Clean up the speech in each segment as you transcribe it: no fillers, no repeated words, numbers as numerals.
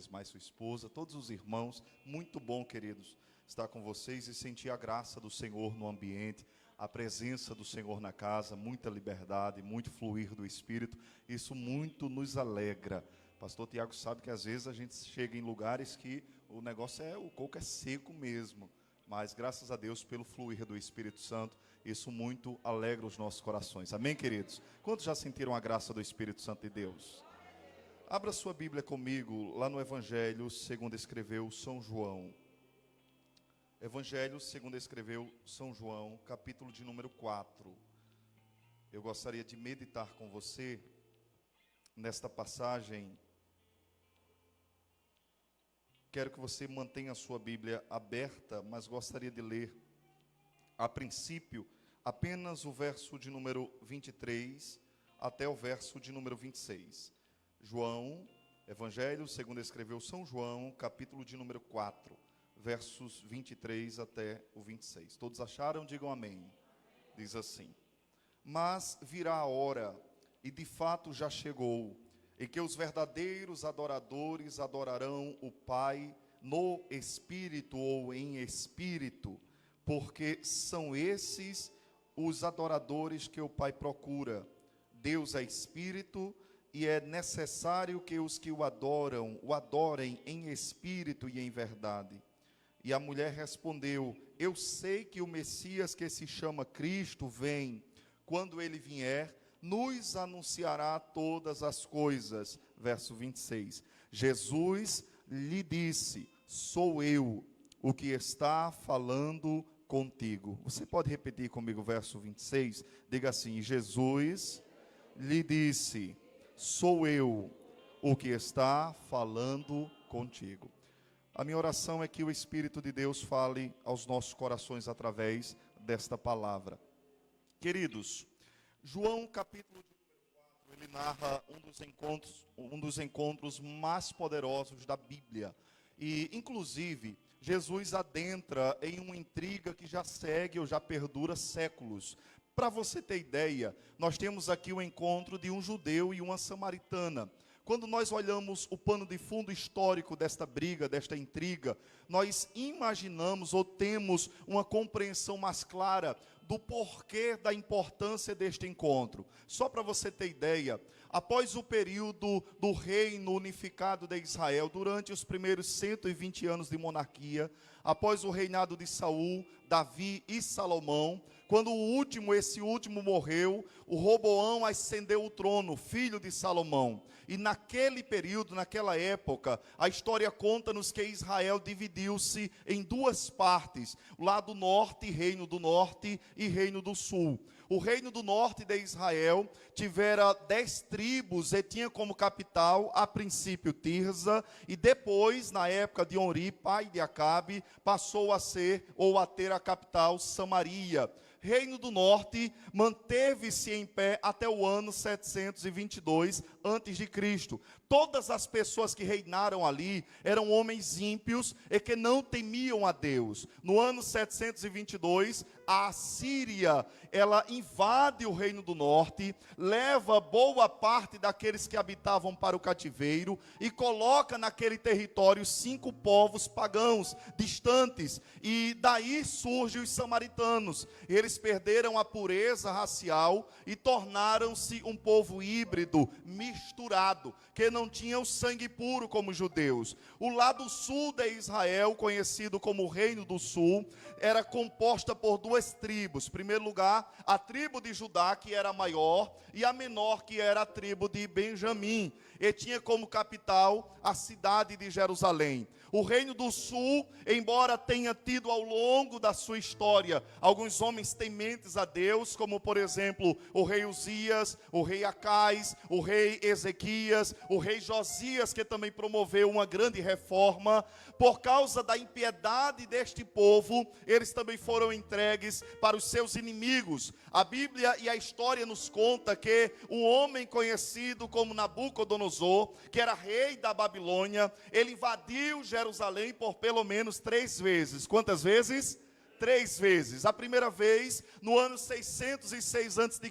vez mais sua esposa, todos os irmãos. Muito bom, queridos, estar com vocês e sentir a graça do Senhor no ambiente, a presença do Senhor na casa, muita liberdade, muito fluir do Espírito. Isso muito nos alegra. Pastor Tiago sabe que às vezes a gente chega em lugares que o negócio o coco é seco mesmo. Mas graças a Deus pelo fluir do Espírito Santo, isso muito alegra os nossos corações. Amém, queridos? Quantos já sentiram a graça do Espírito Santo de Deus? Abra sua Bíblia comigo, lá no Evangelho segundo escreveu São João. Evangelho segundo escreveu São João, capítulo de número 4. Eu gostaria de meditar com você nesta passagem. Quero que você mantenha a sua Bíblia aberta, mas gostaria de ler, a princípio, apenas o verso de número 23 até o verso de número 26. João, Evangelho segundo escreveu São João, capítulo de número 4, versos 23 até o 26. Todos acharam? Digam amém. Diz assim: mas virá a hora, e de fato já chegou, em que os verdadeiros adoradores adorarão o Pai no Espírito ou em Espírito, porque são esses os adoradores que o Pai procura. Deus é Espírito, e é necessário que os que o adorem em Espírito e em verdade. E a mulher respondeu: eu sei que o Messias, que se chama Cristo, vem. Quando ele vier, nos anunciará todas as coisas. Verso 26. Jesus lhe disse: sou eu o que está falando contigo. Você pode repetir comigo o verso 26? Diga assim: Jesus lhe disse: sou eu o que está falando contigo. A minha oração é que o Espírito de Deus fale aos nossos corações através desta palavra. Queridos, João capítulo de número 4, ele narra um dos encontros mais poderosos da Bíblia. E, inclusive, Jesus adentra em uma intriga que já segue ou já perdura séculos. Para você ter ideia, nós temos aqui o encontro de um judeu e uma samaritana. Quando nós olhamos o pano de fundo histórico desta briga, desta intriga, nós imaginamos ou temos uma compreensão mais clara do porquê da importância deste encontro. Só para você ter ideia, após o período do reino unificado de Israel, durante os primeiros 120 anos de monarquia, após o reinado de Saul, Davi e Salomão, quando esse último morreu, o Roboão ascendeu o trono, filho de Salomão. E naquele período, naquela época, a história conta-nos que Israel dividiu-se em duas partes: o lado norte, reino do norte, e reino do sul. O reino do norte de Israel tivera 10 tribos e tinha como capital, a princípio, Tirza, e depois, na época de Onri, pai de Acabe, passou a ser ou a ter a capital Samaria. Reino do Norte manteve-se em pé até o ano 722 a.C. Todas as pessoas que reinaram ali eram homens ímpios e que não temiam a Deus. No ano 722, a Assíria, ela invade o Reino do Norte, leva boa parte daqueles que habitavam para o cativeiro e coloca naquele território 5 povos pagãos, distantes. E daí surgem os samaritanos. Eles perderam a pureza racial e tornaram-se um povo híbrido, misturado, que não tinham sangue puro como os judeus. O lado sul de Israel, conhecido como o Reino do Sul, era composta por 2 tribos. Em primeiro lugar, a tribo de Judá, que era a maior, e a menor, que era a tribo de Benjamim. E tinha como capital a cidade de Jerusalém. O Reino do Sul, embora tenha tido ao longo da sua história alguns homens tementes a Deus, como por exemplo o rei Uzias, o rei Acais, o rei Ezequias, o rei Josias, que também promoveu uma grande reforma, por causa da impiedade deste povo, eles também foram entregues para os seus inimigos. A Bíblia e a história nos conta que um homem conhecido como Nabucodonosor, que era rei da Babilônia, ele invadiu Jerusalém por pelo menos 3 vezes. Quantas vezes? 3 vezes. A primeira vez, no ano 606 a.C.,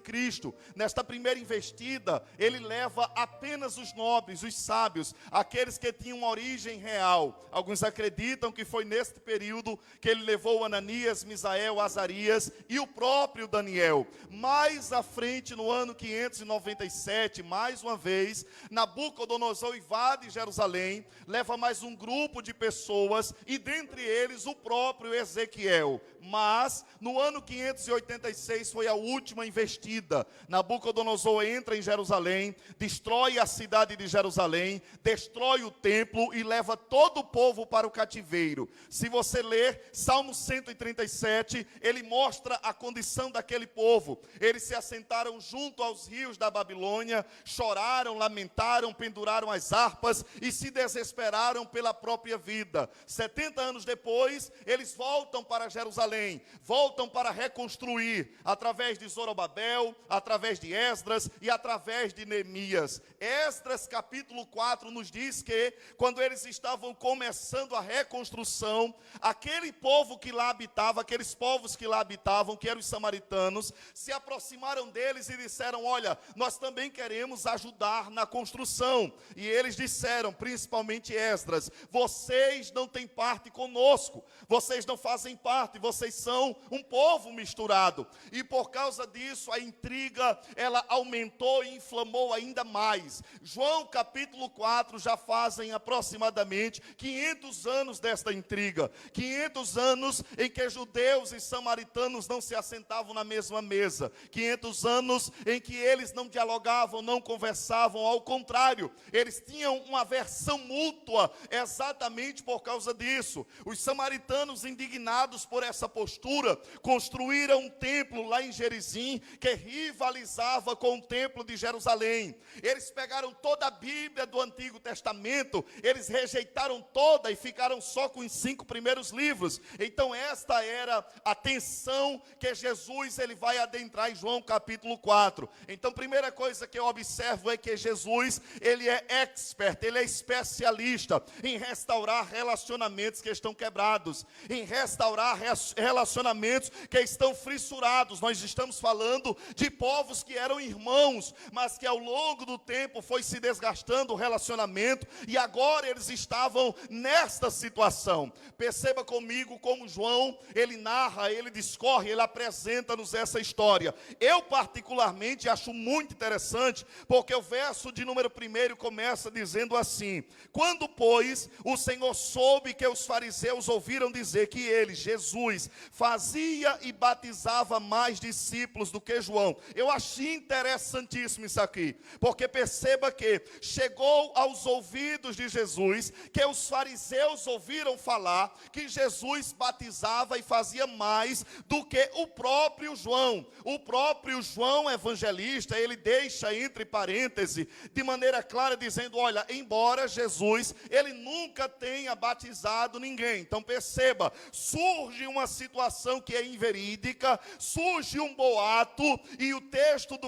nesta primeira investida, ele leva apenas os nobres, os sábios, aqueles que tinham origem real. Alguns acreditam que foi neste período que ele levou Ananias, Misael, Azarias e o próprio Daniel. Mais à frente, no ano 597, mais uma vez, Nabucodonosor invade Jerusalém, leva mais um grupo de pessoas e dentre eles o próprio Ezequiel. Mas no ano 586 foi a última investida. Nabucodonosor entra em Jerusalém, destrói a cidade de Jerusalém, destrói o templo e leva todo o povo para o cativeiro. Se você ler Salmo 137, ele mostra a condição daquele povo. Eles se assentaram junto aos rios da Babilônia, choraram, lamentaram, penduraram as harpas e se desesperaram pela própria vida. 70 anos depois, eles voltam para Jerusalém, voltam para reconstruir, através de Zorobabel, através de Esdras e através de Neemias. Esdras capítulo 4 nos diz que, quando eles estavam começando a reconstrução, aquele povo que lá habitava, aqueles povos que lá habitavam, que eram os samaritanos, se aproximaram deles e disseram: olha, nós também queremos ajudar na construção. E eles disseram, principalmente Esdras: vocês não têm parte conosco, vocês não fazem parte, vocês são um povo misturado. E por causa disso a intriga, ela aumentou e inflamou ainda mais. João capítulo 4 já fazem aproximadamente 500 anos desta intriga, 500 anos em que judeus e samaritanos não se assentavam na mesma mesa, 500 anos em que eles não dialogavam, não conversavam, ao contrário, eles tinham uma aversão mútua, exatamente por causa disso. Os samaritanos, indignados por essa postura, construíram um templo lá em Gerizim, que rivalizava com o templo de Jerusalém. Eles pegaram toda a Bíblia do Antigo Testamento, eles rejeitaram toda e ficaram só com os 5 primeiros livros. Então esta era a tensão que Jesus ele vai adentrar em João capítulo 4. Então, primeira coisa que eu observo é que Jesus, ele é expert, ele é especialista em restaurar relacionamentos que estão quebrados, em restaurar relacionamentos que estão fissurados. Nós estamos falando de povos que eram irmãos, mas que ao longo do tempo foi se desgastando o relacionamento e agora eles estavam nesta situação. Perceba comigo como João, ele narra, ele discorre, ele apresenta-nos essa história. Eu particularmente acho muito interessante, porque o verso de número 1 começa dizendo assim: quando, pois, o Senhor soube que os fariseus ouviram dizer que ele, Jesus, fazia e batizava mais discípulos do que João. Eu achei interessantíssimo isso aqui, porque perceba que chegou aos ouvidos de Jesus que os fariseus ouviram falar que Jesus batizava e fazia mais do que o próprio João. O próprio João evangelista, ele deixa entre parênteses, de maneira clara, dizendo: olha, embora Jesus, ele nunca tenha batizado ninguém. Então perceba, surge uma situação que é inverídica, surge um boato, e o texto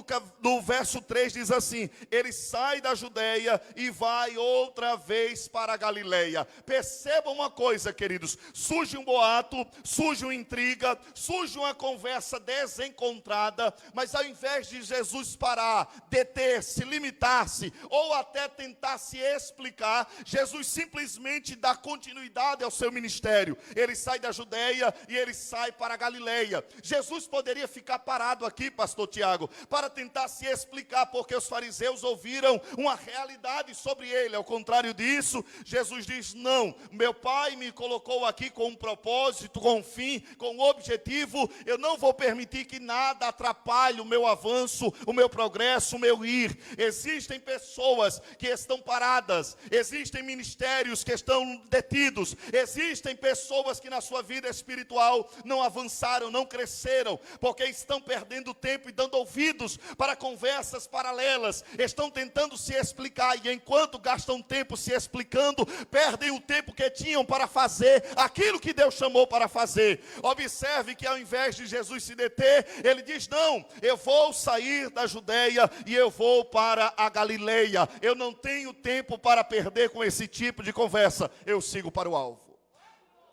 do verso 3 diz assim: ele sai da Judeia e vai outra vez para a Galileia. Perceba uma coisa, queridos, surge um boato, surge uma intriga, surge uma conversa desencontrada, mas ao invés de Jesus parar, deter-se, limitar-se, ou até tentar se explicar, Jesus simplesmente dá continuidade ao seu ministério. Ele sai da Judeia e ele sai para a Galileia. Jesus poderia ficar parado aqui, pastor Tiago, para tentar se explicar, porque os fariseus ouviram uma realidade sobre ele. Ao contrário disso, Jesus diz: não, meu Pai me colocou aqui com um propósito, com um fim, com um objetivo. Eu não vou permitir que nada atrapalhe o meu avanço, o meu progresso, o meu ir. Existem pessoas que estão paradas, existem ministérios que estão detidos, existem pessoas que na sua vida espiritual não avançaram, não cresceram, porque estão perdendo tempo e dando ouvidos para conversas paralelas, estão tentando se explicar, e enquanto gastam tempo se explicando, perdem o tempo que tinham para fazer aquilo que Deus chamou para fazer. Observe que ao invés de Jesus se deter, ele diz: não, eu vou sair da Judeia e eu vou para a Galileia. Eu não tenho tempo para perder com esse tipo de conversa, eu sigo para o alvo.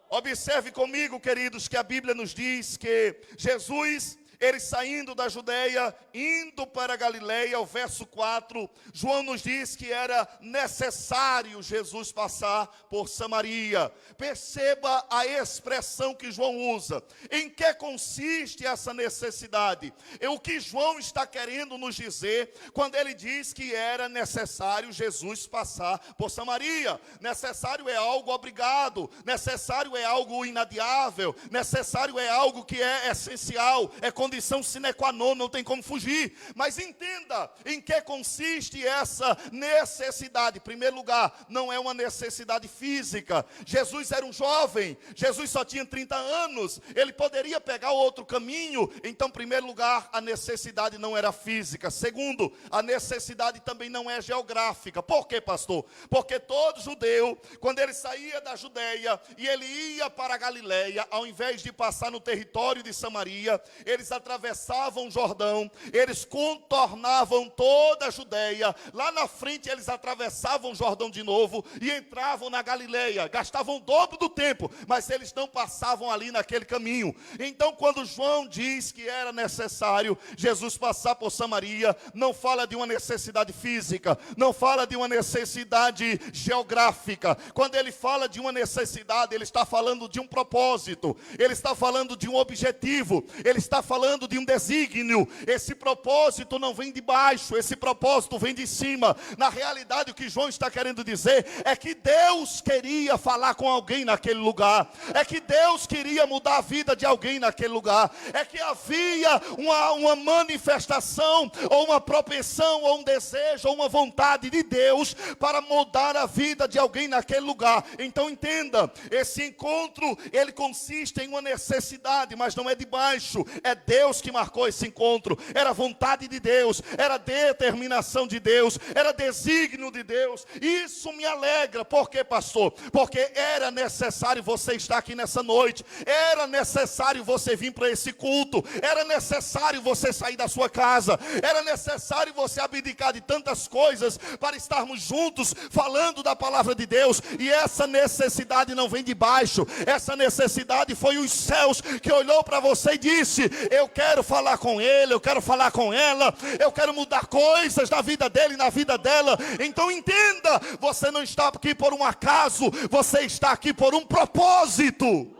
Observe comigo, queridos, que a Bíblia nos diz que Jesus, ele saindo da Judeia, indo para a Galileia, o verso 4, João nos diz que era necessário Jesus passar por Samaria. Perceba a expressão que João usa. Em que consiste essa necessidade? O que João está querendo nos dizer quando ele diz que era necessário Jesus passar por Samaria? Necessário é algo obrigado, necessário é algo inadiável, necessário é algo que é essencial, é condição sine qua non, não tem como fugir. Mas entenda em que consiste essa necessidade. Em primeiro lugar, não é uma necessidade física. Jesus era um jovem, Jesus só tinha 30 anos, ele poderia pegar outro caminho. Então, em primeiro lugar, a necessidade não era física. Segundo, a necessidade também não é geográfica. Por quê, pastor? Porque todo judeu, quando ele saía da Judeia e ele ia para a Galileia, ao invés de passar no território de Samaria, eles atravessavam o Jordão, eles contornavam toda a Judeia, lá na frente eles atravessavam o Jordão de novo e entravam na Galileia, gastavam o dobro do tempo, mas eles não passavam ali naquele caminho. Então, quando João diz que era necessário Jesus passar por Samaria, não fala de uma necessidade física, não fala de uma necessidade geográfica. Quando ele fala de uma necessidade, ele está falando de um propósito, ele está falando de um objetivo, ele está falando de um desígnio. Esse propósito não vem de baixo, esse propósito vem de cima. Na realidade, o que João está querendo dizer é que Deus queria falar com alguém naquele lugar, é que Deus queria mudar a vida de alguém naquele lugar, é que havia uma manifestação, ou uma propensão, ou um desejo, ou uma vontade de Deus para mudar a vida de alguém naquele lugar. Então entenda, esse encontro, ele consiste em uma necessidade, mas não é de baixo, é Deus que marcou esse encontro, era vontade de Deus, era determinação de Deus, era desígnio de Deus. Isso me alegra. Por quê, pastor? Porque era necessário você estar aqui nessa noite, era necessário você vir para esse culto, era necessário você sair da sua casa, era necessário você abdicar de tantas coisas para estarmos juntos falando da palavra de Deus. E essa necessidade não vem de baixo, essa necessidade foi os céus que olhou para você e disse: eu quero falar com ele, eu quero falar com ela, eu quero mudar coisas na vida dele e na vida dela. Então entenda, você não está aqui por um acaso, você está aqui por um propósito.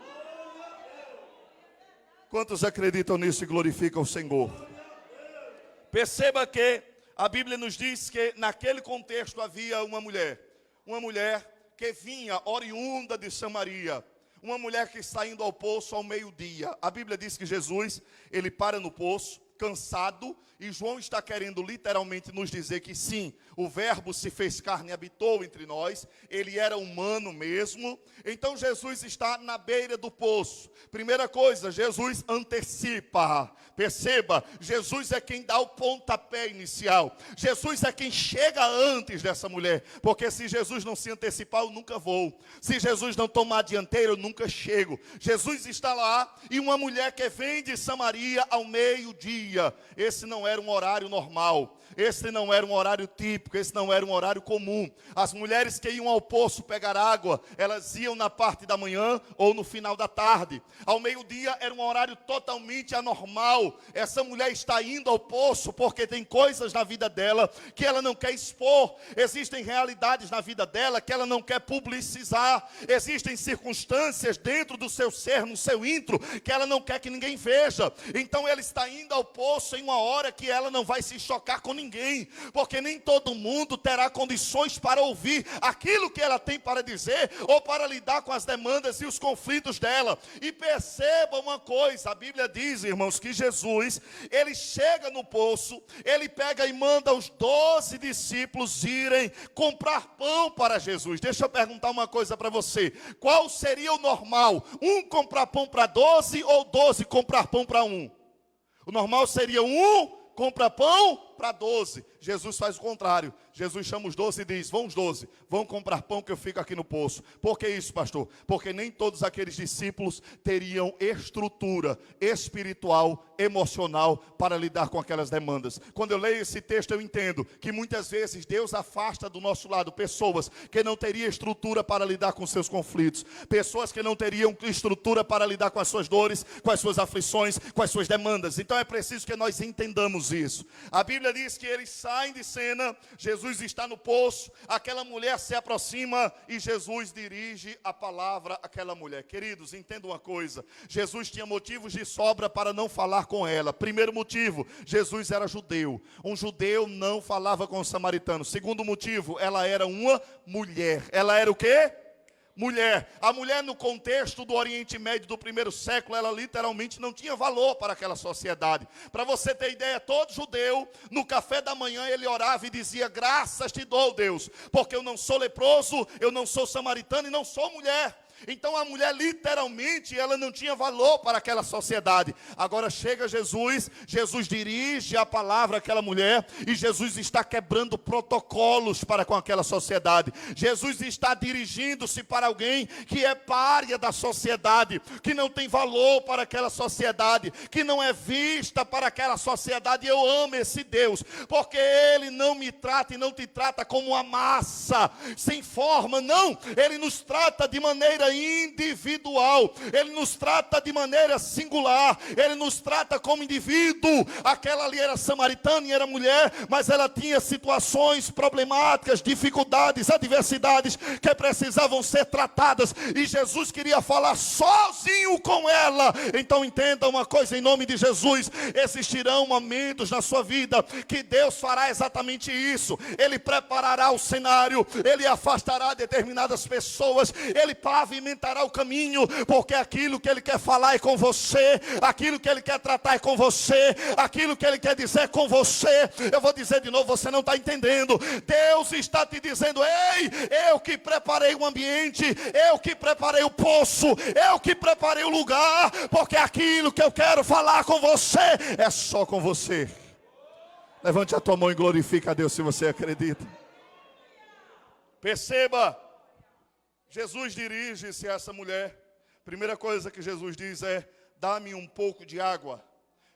Quantos acreditam nisso e glorificam o Senhor? Perceba que a Bíblia nos diz que naquele contexto havia uma mulher que vinha oriunda de Samaria, uma mulher que saindo ao poço ao meio-dia. A Bíblia diz que Jesus, ele para no poço, cansado, e João está querendo literalmente nos dizer que sim, o verbo se fez carne e habitou entre nós, ele era humano mesmo. Então Jesus está na beira do poço. Primeira coisa, Jesus antecipa. Perceba, Jesus é quem dá o pontapé inicial, Jesus é quem chega antes dessa mulher, porque se Jesus não se antecipar, eu nunca vou, se Jesus não tomar a dianteira, eu nunca chego. Jesus está lá, e uma mulher que vem de Samaria ao meio-dia. Esse não era um horário normal, esse não era um horário típico, esse não era um horário comum. As mulheres que iam ao poço pegar água, elas iam na parte da manhã ou no final da tarde. Ao meio-dia era um horário totalmente anormal. Essa mulher está indo ao poço porque tem coisas na vida dela que ela não quer expor. Existem realidades na vida dela que ela não quer publicizar. Existem circunstâncias dentro do seu ser, no seu intro, que ela não quer que ninguém veja. Então ela está indo ao poço em uma hora que ela não vai se chocar com ninguém, porque nem todo mundo terá condições para ouvir aquilo que ela tem para dizer, ou para lidar com as demandas e os conflitos dela. E perceba uma coisa, a Bíblia diz, irmãos, que Jesus, ele chega no poço, ele pega e manda os 12 discípulos irem comprar pão para Jesus. Deixa eu perguntar uma coisa para você, qual seria o normal? Um comprar pão para 12 ou 12 comprar pão para um? O normal seria um compra pão para 12. Jesus faz o contrário. Jesus chama os 12 e diz: vão os 12, vão comprar pão que eu fico aqui no poço. Por que isso, pastor? Porque nem todos aqueles discípulos teriam estrutura espiritual, emocional para lidar com aquelas demandas. Quando eu leio esse texto, eu entendo que muitas vezes Deus afasta do nosso lado pessoas que não teriam estrutura para lidar com seus conflitos, pessoas que não teriam estrutura para lidar com as suas dores, com as suas aflições, com as suas demandas. Então é preciso que nós entendamos isso. A Bíblia diz que eles saem de cena, Jesus está no poço, aquela mulher se aproxima e Jesus dirige a palavra àquela mulher. Queridos, entenda uma coisa, Jesus tinha motivos de sobra para não falar com ela. Primeiro motivo, Jesus era judeu. Um judeu não falava com o samaritano. Segundo motivo, ela era uma mulher. Ela era o quê? Mulher. A mulher, no contexto do Oriente Médio do primeiro século, ela literalmente não tinha valor para aquela sociedade. Para você ter ideia, todo judeu, no café da manhã, ele orava e dizia: graças te dou, Deus, porque eu não sou leproso, eu não sou samaritano e não sou mulher. Então a mulher literalmente, ela não tinha valor para aquela sociedade. Agora chega Jesus, Jesus dirige a palavra àquela mulher, e Jesus está quebrando protocolos para com aquela sociedade. Jesus está dirigindo-se para alguém que é pária da sociedade, que não tem valor para aquela sociedade, que não é vista para aquela sociedade. Eu amo esse Deus, porque Ele não me trata e não te trata como uma massa, sem forma, não. Ele nos trata de maneira individual, Ele nos trata de maneira singular, Ele nos trata como indivíduo. Aquela ali era samaritana e era mulher, mas ela tinha situações problemáticas, dificuldades, adversidades que precisavam ser tratadas, e Jesus queria falar sozinho com ela. Então entenda uma coisa, em nome de Jesus, existirão momentos na sua vida que Deus fará exatamente isso. Ele preparará o cenário, Ele afastará determinadas pessoas, Ele pavimentará o caminho, porque aquilo que Ele quer falar é com você, aquilo que Ele quer tratar é com você, aquilo que Ele quer dizer é com você. Eu vou dizer de novo, você não está entendendo. Deus está te dizendo: ei, eu que preparei o ambiente, eu que preparei o poço, eu que preparei o lugar, porque aquilo que eu quero falar com você é só com você. Levante a tua mão e glorifica a Deus se você acredita. Perceba, Jesus dirige-se a essa mulher. Primeira coisa que Jesus diz é: dá-me um pouco de água.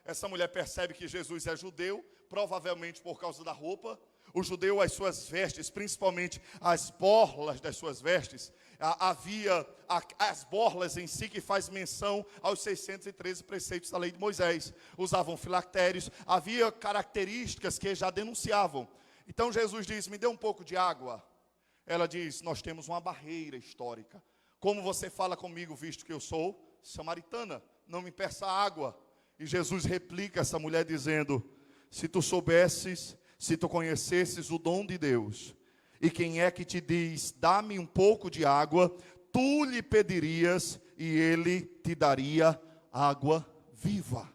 Essa mulher percebe que Jesus é judeu, provavelmente por causa da roupa. O judeu, as suas vestes, principalmente as borlas das suas vestes, havia as borlas em si, que faz menção aos 613 preceitos da lei de Moisés. Usavam filactérios, havia características que já denunciavam. Então Jesus diz: me dê um pouco de água. Ela diz: nós temos uma barreira histórica. Como você fala comigo, visto que eu sou samaritana? Não me peça água. E Jesus replica essa mulher dizendo: se tu soubesses, se tu conhecesses o dom de Deus, e quem é que te diz: dá-me um pouco de água, tu lhe pedirias e ele te daria água viva.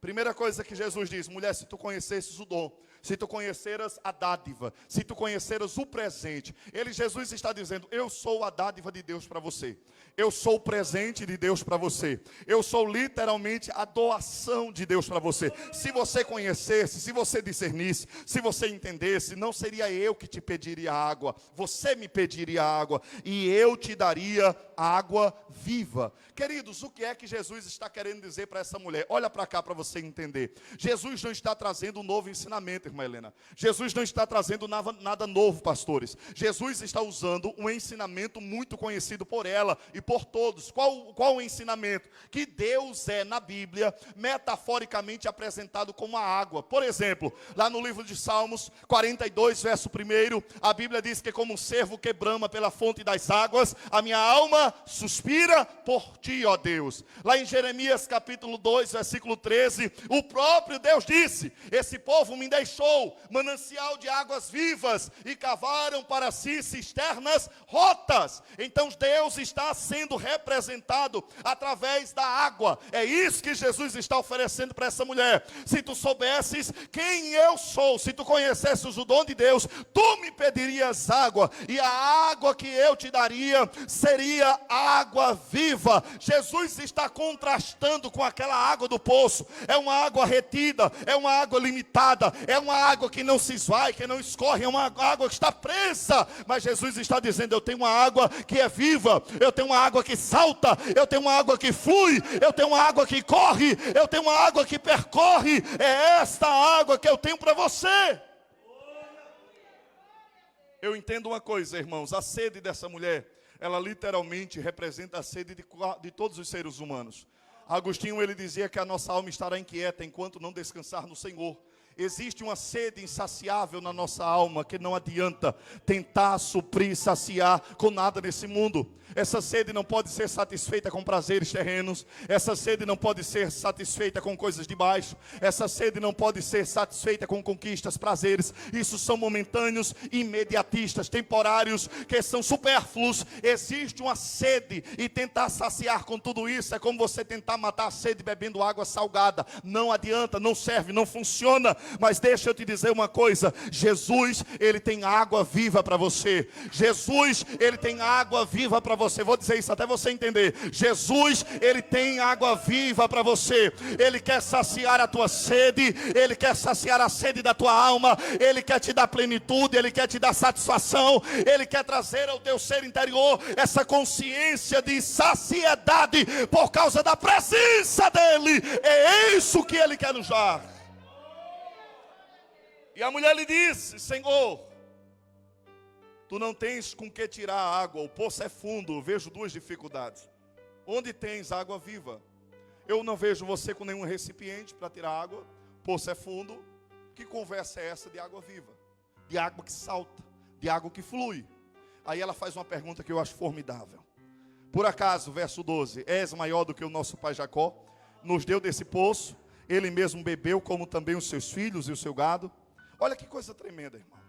Primeira coisa que Jesus diz: mulher, se tu conhecesses o dom, se tu conheceras a dádiva, se tu conheceras o presente. Jesus está dizendo: eu sou a dádiva de Deus para você, eu sou o presente de Deus para você, eu sou literalmente a doação de Deus para você. Se você conhecesse, se você discernisse, se você entendesse, não seria eu que te pediria água, você me pediria água, e eu te daria água viva. Queridos, o que é que Jesus está querendo dizer para essa mulher? Olha para cá para você entender. Jesus não está trazendo um novo ensinamento, irmã Helena. Jesus não está trazendo nada novo, pastores. Jesus está usando um ensinamento muito conhecido por ela e por todos. Qual o ensinamento? Que Deus é, na Bíblia, metaforicamente apresentado como a água. Por exemplo, lá no livro de Salmos 42, verso 1, a Bíblia diz que como um cervo que brama pela fonte das águas, a minha alma suspira por ti, ó Deus. Lá em Jeremias capítulo 2, versículo 13, o próprio Deus disse: esse povo me deixou manancial de águas vivas e cavaram para si cisternas rotas. Então Deus está sendo representado através da água. É isso que Jesus está oferecendo para essa mulher. Se tu soubesses quem eu sou, se tu conhecesses o dom de Deus, tu me pedirias água, e a água que eu te daria seria água viva. Jesus está contrastando com aquela água do poço. É uma água retida, é uma água limitada, é uma uma água que não se esvai, que não escorre, é uma água que está presa. Mas Jesus está dizendo, eu tenho uma água que é viva, eu tenho uma água que salta, eu tenho uma água que flui, eu tenho uma água que corre, eu tenho uma água que percorre. É esta água que eu tenho para você. Eu entendo uma coisa, irmãos, a sede dessa mulher, ela literalmente representa a sede de todos os seres humanos. Agostinho, ele dizia que a nossa alma estará inquieta enquanto não descansar no Senhor. Existe uma sede insaciável na nossa alma que não adianta tentar suprir, saciar com nada nesse mundo. Essa sede não pode ser satisfeita com prazeres terrenos. Essa sede não pode ser satisfeita com coisas de baixo. Essa sede não pode ser satisfeita com conquistas, prazeres. Isso são momentâneos, imediatistas, temporários, que são supérfluos. Existe uma sede e tentar saciar com tudo isso é como você tentar matar a sede bebendo água salgada. Não adianta, não serve, não funciona. Mas deixa eu te dizer uma coisa, Jesus, ele tem água viva para você. Jesus, ele tem água viva para você. Vou dizer isso até você entender. Jesus, ele tem água viva para você. Ele quer saciar a tua sede, ele quer saciar a sede da tua alma, ele quer te dar plenitude, ele quer te dar satisfação, ele quer trazer ao teu ser interior essa consciência de saciedade por causa da presença dele. É isso que ele quer nos dar. E a mulher lhe disse, Senhor, tu não tens com que tirar a água, o poço é fundo. Eu vejo duas dificuldades. Onde tens água viva? Eu não vejo você com nenhum recipiente para tirar água, o poço é fundo. Que conversa é essa de água viva? De água que salta, de água que flui. Aí ela faz uma pergunta que eu acho formidável. Por acaso, verso 12, és maior do que o nosso pai Jacó? Nos deu desse poço, ele mesmo bebeu, como também os seus filhos e o seu gado. Olha que coisa tremenda, irmãos.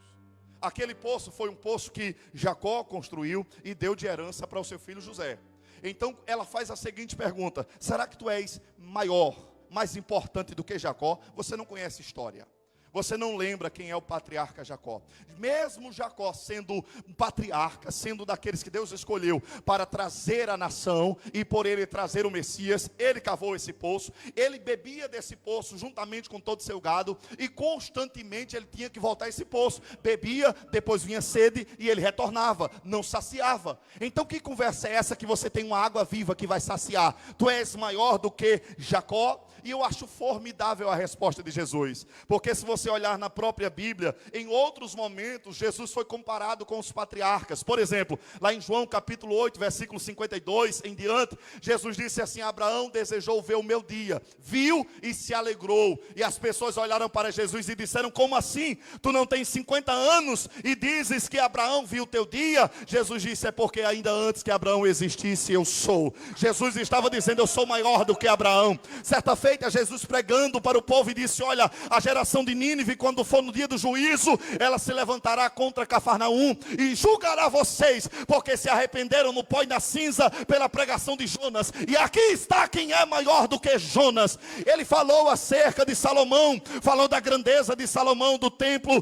Aquele poço foi um poço que Jacó construiu e deu de herança para o seu filho José. Então ela faz a seguinte pergunta: será que tu és maior, mais importante do que Jacó? Você não conhece história. Você não lembra quem é o patriarca Jacó. Mesmo Jacó sendo um patriarca, sendo daqueles que Deus escolheu para trazer a nação e por ele trazer o Messias, ele cavou esse poço, ele bebia desse poço juntamente com todo o seu gado e constantemente ele tinha que voltar a esse poço. Bebia, depois vinha sede e ele retornava, não saciava. Então que conversa é essa que você tem uma água viva que vai saciar? Tu és maior do que Jacó? E eu acho formidável a resposta de Jesus, porque se você olhar na própria Bíblia, em outros momentos, Jesus foi comparado com os patriarcas. Por exemplo, lá em João capítulo 8, versículo 52 em diante, Jesus disse assim: Abraão desejou ver o meu dia, viu e se alegrou. E as pessoas olharam para Jesus e disseram: como assim? Tu não tens 50 anos e dizes que Abraão viu o teu dia? Jesus disse: é porque ainda antes que Abraão existisse, eu sou. Jesus estava dizendo: eu sou maior do que Abraão. Certa feita, Jesus pregando para o povo e disse: olha, a geração de Nínive, quando for no dia do juízo, ela se levantará contra Cafarnaum e julgará vocês, porque se arrependeram no pó e na cinza pela pregação de Jonas. E aqui está quem é maior do que Jonas. Ele falou acerca de Salomão, falou da grandeza de Salomão, do templo,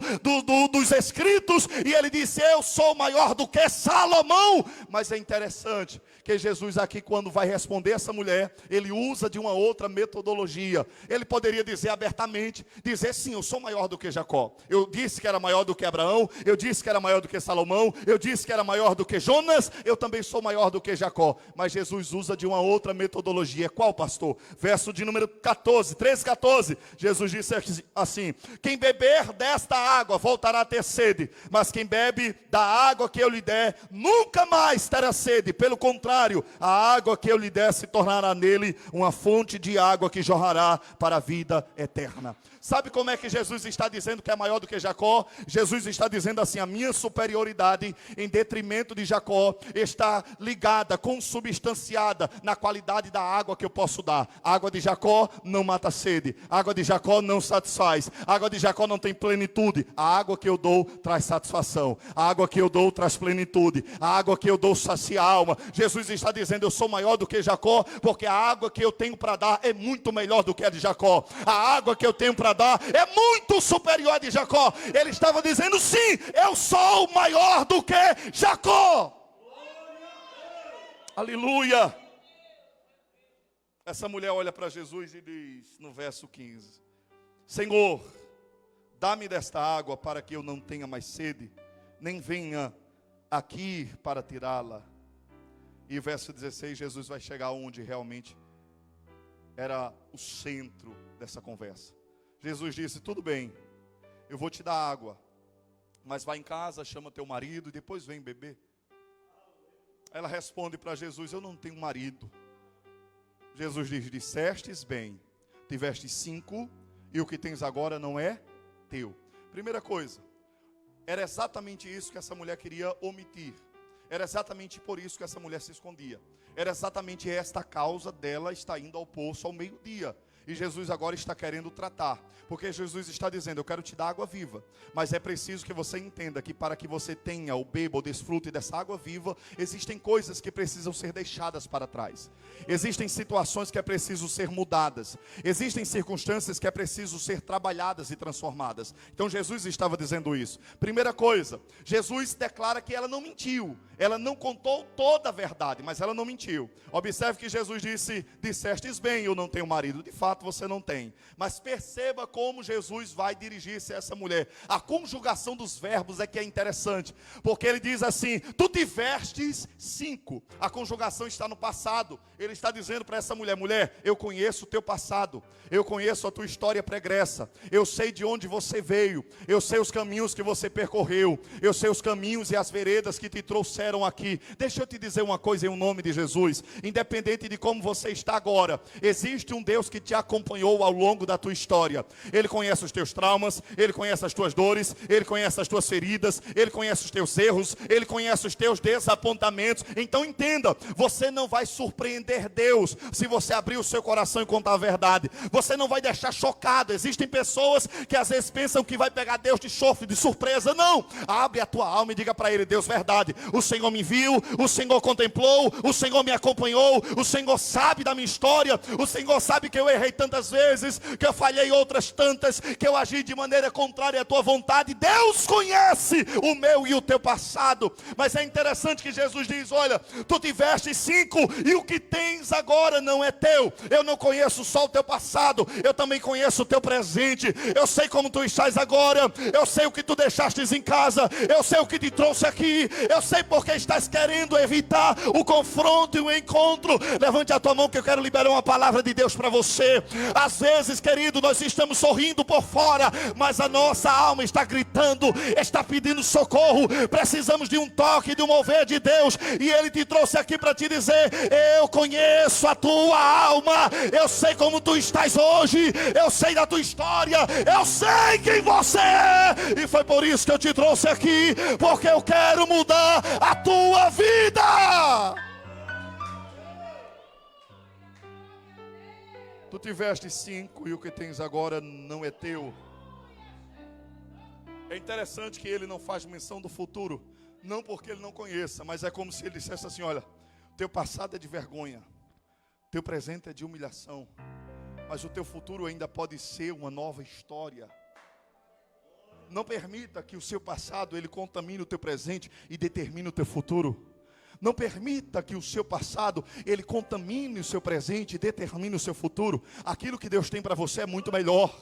dos escritos, e ele disse: eu sou maior do que Salomão. Mas é interessante que Jesus aqui, quando vai responder essa mulher, ele usa de uma outra metodologia. Ele poderia dizer abertamente, dizer: sim, eu sou maior do que Jacó. Eu disse que era maior do que Abraão, eu disse que era maior do que Salomão, eu disse que era maior do que Jonas, eu também sou maior do que Jacó. Mas Jesus usa de uma outra metodologia. Qual, pastor? Verso de número 14, 13, 14. Jesus disse assim: quem beber desta água voltará a ter sede, mas quem bebe da água que eu lhe der, nunca mais terá sede. Pelo contrário, a água que eu lhe der se tornará nele uma fonte de água que jorrará para a vida eterna. Sabe como é que Jesus está dizendo que é maior do que Jacó? Jesus está dizendo assim: a minha superioridade em detrimento de Jacó está ligada, consubstanciada na qualidade da água que eu posso dar. A água de Jacó não mata a sede, a água de Jacó não satisfaz, a água de Jacó não tem plenitude. A água que eu dou traz satisfação, a água que eu dou traz plenitude, a água que eu dou sacia a alma. Jesus está dizendo: eu sou maior do que Jacó, porque a água que eu tenho para dar é muito melhor do que a de Jacó. A água que eu tenho para dar é muito superior à de Jacó. Ele estava dizendo: sim, eu sou maior do que Jacó. Aleluia. Essa mulher olha para Jesus e diz no verso 15: Senhor, dá-me desta água para que eu não tenha mais sede, nem venha aqui para tirá-la. E o verso 16, Jesus vai chegar onde realmente era o centro dessa conversa. Jesus disse: tudo bem, eu vou te dar água, mas vai em casa, chama teu marido e depois vem beber. Ela responde para Jesus: eu não tenho marido. Jesus diz: dissestes bem, tiveste 5 e o que tens agora não é teu. Primeira coisa, era exatamente isso que essa mulher queria omitir. Era exatamente por isso que essa mulher se escondia. Era exatamente esta a causa dela estar indo ao poço ao meio-dia. E Jesus agora está querendo tratar, porque Jesus está dizendo: eu quero te dar água viva, mas é preciso que você entenda que para que você tenha ou beba ou desfrute dessa água viva, existem coisas que precisam ser deixadas para trás. Existem situações que é preciso ser mudadas. Existem circunstâncias que é preciso ser trabalhadas e transformadas. Então Jesus estava dizendo isso. Primeira coisa, Jesus declara que ela não mentiu. Ela não contou toda a verdade, mas ela não mentiu. Observe que Jesus disse: dissestes bem, eu não tenho marido. De fato você não tem, mas perceba como Jesus vai dirigir-se a essa mulher. A conjugação dos verbos é que é interessante, porque ele diz assim: tu tivestes 5. A conjugação está no passado. Ele está dizendo para essa mulher: mulher, eu conheço o teu passado, eu conheço a tua história pregressa, eu sei de onde você veio, eu sei os caminhos que você percorreu, eu sei os caminhos e as veredas que te trouxeram aqui. Deixa eu te dizer uma coisa em nome de Jesus: independente de como você está agora, existe um Deus que te acompanhou ao longo da tua história. Ele conhece os teus traumas, Ele conhece as tuas dores, Ele conhece as tuas feridas, Ele conhece os teus erros, Ele conhece os teus desapontamentos. Então entenda, você não vai surpreender Deus se você abrir o seu coração e contar a verdade. Você não vai deixar chocado. Existem pessoas que às vezes pensam que vai pegar Deus de chofre, de surpresa. Não, abre a tua alma e diga para Ele: Deus, verdade, o Senhor me viu, o Senhor contemplou, o Senhor me acompanhou, o Senhor sabe da minha história, o Senhor sabe que eu errei tantas vezes, que eu falhei outras tantas, que eu agi de maneira contrária à tua vontade. Deus conhece o meu e o teu passado. Mas é interessante que Jesus diz: olha, tu tiveste 5 e o que tens agora não é teu. Eu não conheço só o teu passado, eu também conheço o teu presente. Eu sei como tu estás agora, eu sei o que tu deixastes em casa, eu sei o que te trouxe aqui, eu sei porque estás querendo evitar o confronto e o encontro. Levante a tua mão que eu quero liberar uma palavra de Deus para você. Às vezes, querido, nós estamos sorrindo por fora, mas a nossa alma está gritando, está pedindo socorro. Precisamos de um toque, de um mover de Deus. E Ele te trouxe aqui para te dizer: eu conheço a tua alma, eu sei como tu estás hoje, eu sei da tua história, eu sei quem você é. E foi por isso que eu te trouxe aqui, porque eu quero mudar a tua vida. Tu tiveste 5 e o que tens agora não é teu. É interessante que ele não faz menção do futuro, não porque ele não conheça, mas é como se ele dissesse assim: olha, teu passado é de vergonha, teu presente é de humilhação, mas o teu futuro ainda pode ser uma nova história. Não permita que o seu passado ele contamine o teu presente e determine o teu futuro. Não permita que o seu passado ele contamine o seu presente e determine o seu futuro. Aquilo que Deus tem para você é muito melhor.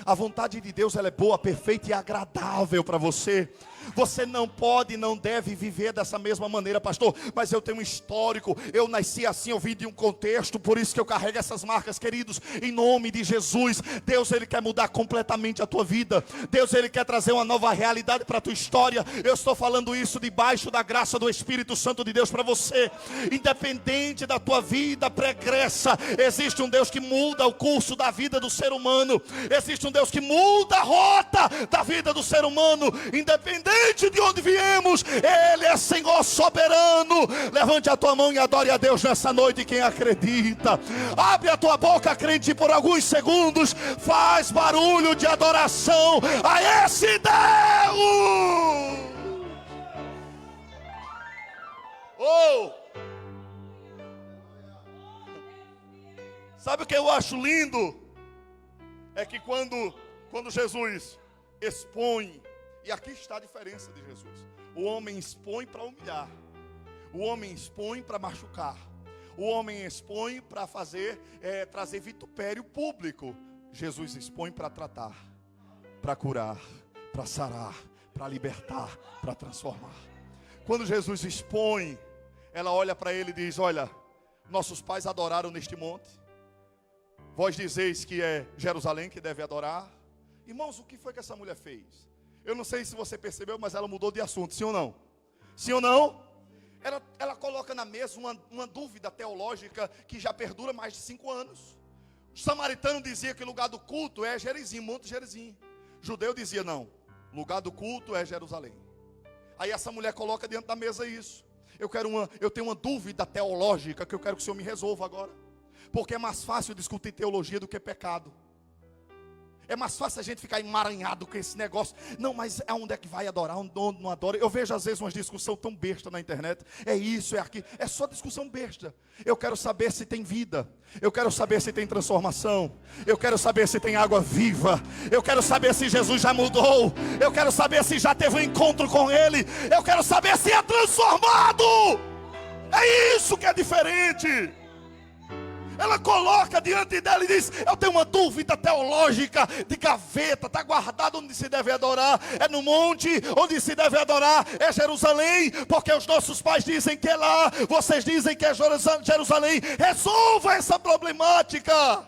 A vontade de Deus ela é boa, perfeita e agradável para você. Você não pode e não deve viver dessa mesma maneira: pastor, mas eu tenho um histórico, eu nasci assim, eu vim de um contexto, por isso que eu carrego essas marcas. Queridos, em nome de Jesus, Deus ele quer mudar completamente a tua vida. Deus ele quer trazer uma nova realidade para a tua história. Eu estou falando isso debaixo da graça do Espírito Santo de Deus para você. Independente da tua vida pregressa, existe um Deus que muda o curso da vida do ser humano. Existe um Deus que muda a rota da vida do ser humano, independente de onde viemos. Ele é Senhor soberano. Levante a tua mão e adore a Deus nessa noite, quem acredita. Abre a tua boca, crente, por alguns segundos. Faz barulho de adoração a esse Deus. Oh! Sabe o que eu acho lindo? É que quando Jesus expõe, e aqui está a diferença de Jesus: o homem expõe para humilhar, o homem expõe para machucar, o homem expõe para trazer vitupério público. Jesus expõe para tratar. para curar, para sarar, para libertar, para transformar. Quando Jesus expõe, ela olha para ele e diz: olha, nossos pais adoraram neste monte, vós dizeis que é Jerusalém que deve adorar. Irmãos, o que foi que essa mulher fez? Eu não sei se você percebeu, mas ela mudou de assunto, sim ou não? Sim ou não? Ela coloca na mesa uma dúvida teológica que já perdura mais de 5 anos. O samaritano dizia que o lugar do culto é Gerizim, Monte Gerizim. O judeu dizia: não, lugar do culto é Jerusalém. Aí essa mulher coloca diante da mesa isso. Eu tenho uma dúvida teológica que eu quero que o Senhor me resolva agora. Porque é mais fácil discutir teologia do que pecado. É mais fácil a gente ficar emaranhado com esse negócio. Não, mas aonde é que vai adorar, onde não adora? Eu vejo às vezes umas discussões tão besta na internet. É isso, é aquilo. É só discussão besta. Eu quero saber se tem vida. Eu quero saber se tem transformação. Eu quero saber se tem água viva. Eu quero saber se Jesus já mudou. Eu quero saber se já teve um encontro com Ele. Eu quero saber se é transformado. É isso que é diferente. Ela coloca diante dela e diz: eu tenho uma dúvida teológica de gaveta, está guardado onde se deve adorar, é no monte, onde se deve adorar é Jerusalém, porque os nossos pais dizem que é lá, vocês dizem que é Jerusalém. Resolva essa problemática.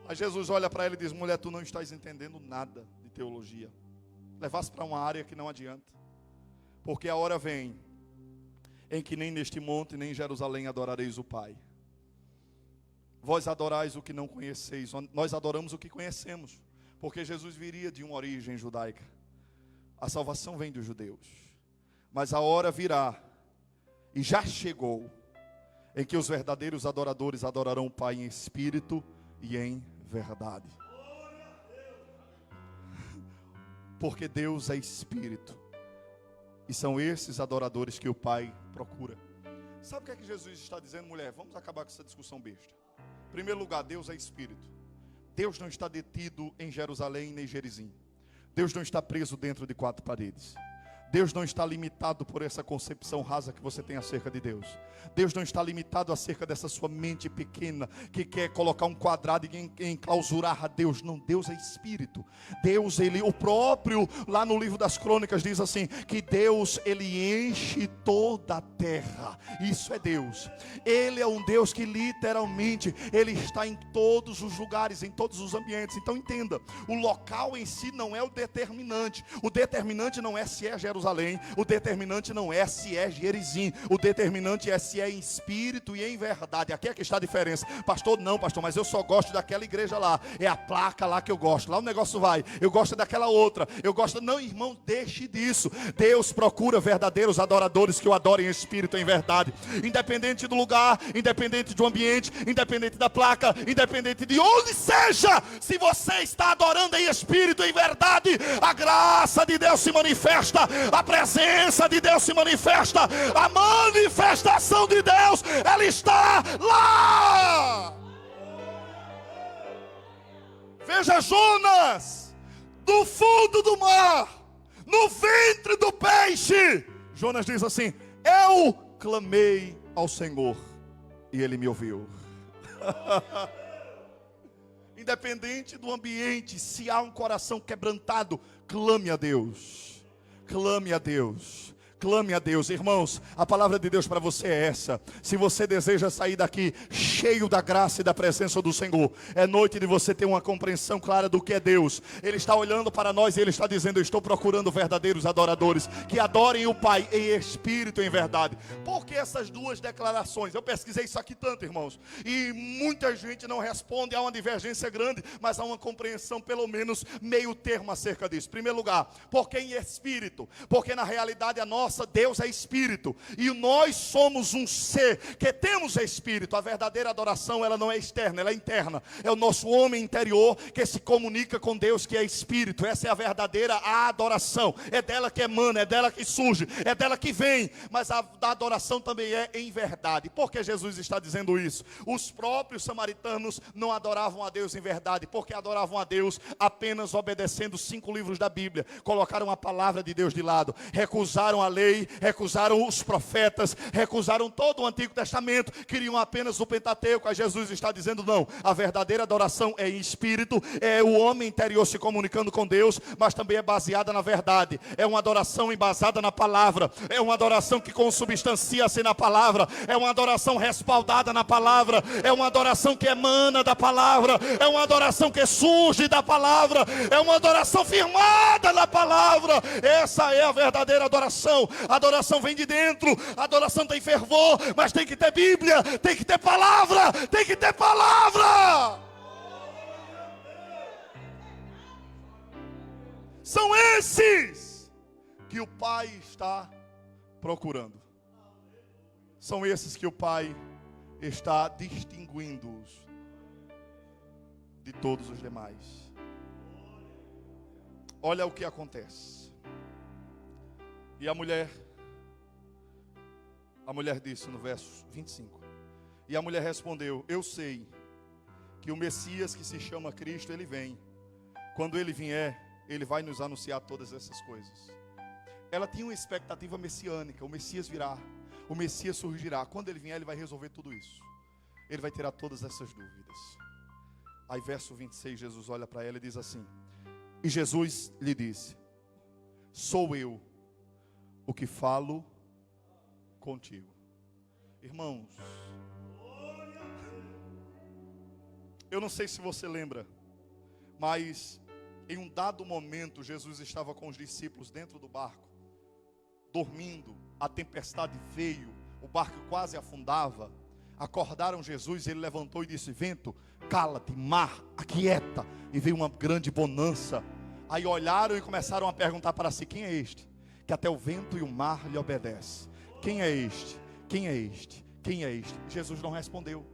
Aí Jesus olha para ela e diz: mulher, tu não estás entendendo nada de teologia. Levasse para uma área que não adianta, porque a hora vem em que nem neste monte nem em Jerusalém adorareis o Pai. Vós adorais o que não conheceis, nós adoramos o que conhecemos, porque Jesus viria de uma origem judaica. A salvação vem dos judeus, mas a hora virá, e já chegou, em que os verdadeiros adoradores adorarão o Pai em espírito e em verdade. Porque Deus é espírito, e são esses adoradores que o Pai procura. Sabe o que é que Jesus está dizendo, mulher? Vamos acabar com essa discussão besta. Em primeiro lugar, Deus é espírito. Deus não está detido em Jerusalém nem Gerizim. Deus não está preso dentro de 4 paredes. Deus não está limitado por essa concepção rasa que você tem acerca de Deus. Deus não está limitado acerca dessa sua mente pequena que quer colocar um quadrado e enclausurar a Deus. Não, Deus é espírito. Deus, o próprio, lá no livro das Crônicas diz assim, que Deus, ele enche toda a terra. Isso é Deus. Ele é um Deus que literalmente, ele está em todos os lugares, em todos os ambientes. Então entenda, o local em si não é o determinante. O determinante não é se é Jerusalém. O determinante não é se é Gerizim. O determinante é se é em espírito e em verdade. Aqui é que está a diferença. Pastor, não, pastor, mas eu só gosto daquela igreja lá. É a placa lá que eu gosto. Lá o negócio vai. Eu gosto daquela outra. Eu gosto. Não, irmão, deixe disso. Deus procura verdadeiros adoradores que o adorem em espírito e em verdade. Independente do lugar, independente do ambiente, independente da placa, independente de onde seja. Se você está adorando em espírito e em verdade, a graça de Deus se manifesta. A presença de Deus se manifesta. A manifestação de Deus, ela está lá. Veja Jonas, do fundo do mar, no ventre do peixe. Jonas diz assim: eu clamei ao Senhor e Ele me ouviu. Independente do ambiente, se há um coração quebrantado, clame a Deus. Clame a Deus. Clame a Deus, irmãos, a palavra de Deus para você é essa. Se você deseja sair daqui cheio da graça e da presença do Senhor, é noite de você ter uma compreensão clara do que é Deus. Ele está olhando para nós e Ele está dizendo: eu estou procurando verdadeiros adoradores, que adorem o Pai em espírito e em verdade. Por que essas duas declarações? Eu pesquisei isso aqui tanto, irmãos, e muita gente não responde, há uma divergência grande, mas há uma compreensão pelo menos meio termo acerca disso. Em primeiro lugar, porque em espírito? Porque na realidade a nossa Deus é espírito, e nós somos um ser que temos espírito. A verdadeira adoração, ela não é externa, ela é interna. É o nosso homem interior que se comunica com Deus, que é espírito. Essa é a verdadeira adoração. É dela que emana, é dela que surge, é dela que vem. Mas a adoração também é em verdade. Por que Jesus está dizendo isso? Os próprios samaritanos não adoravam a Deus em verdade, porque adoravam a Deus apenas obedecendo 5 livros da Bíblia. Colocaram a palavra de Deus de lado, recusaram a lei lei, recusaram os profetas, recusaram todo o Antigo Testamento, queriam apenas o Pentateuco. Aí Jesus está dizendo: não, a verdadeira adoração é em espírito, é o homem interior se comunicando com Deus, mas também é baseada na verdade, é uma adoração embasada na palavra, é uma adoração que consubstancia-se na palavra, é uma adoração respaldada na palavra, é uma adoração que emana da palavra, é uma adoração que surge da palavra, é uma adoração firmada na palavra. Essa é a verdadeira adoração. A adoração vem de dentro, a adoração tem fervor, mas tem que ter Bíblia, tem que ter palavra, tem que ter palavra. São esses que o Pai está procurando. São esses que o Pai está distinguindo-os de todos os demais. Olha o que acontece. E a mulher disse no verso 25: e a mulher respondeu: eu sei que o Messias, que se chama Cristo, ele vem. Quando ele vier, ele vai nos anunciar todas essas coisas. Ela tinha uma expectativa messiânica: o Messias virá, o Messias surgirá. Quando ele vier, ele vai resolver tudo isso. Ele vai tirar todas essas dúvidas. Aí verso 26, Jesus olha para ela e diz assim: e Jesus lhe disse: sou eu o que falo contigo. Irmãos, eu não sei se você lembra, mas em um dado momento Jesus estava com os discípulos dentro do barco, dormindo. A tempestade veio, o barco quase afundava. Acordaram Jesus, ele levantou e disse: vento, cala-te, mar, aquieta. E veio uma grande bonança. Aí olharam e começaram a perguntar para si: quem é este? Que até o vento e o mar lhe obedecem. Quem é este? Quem é este? Quem é este? Jesus não respondeu.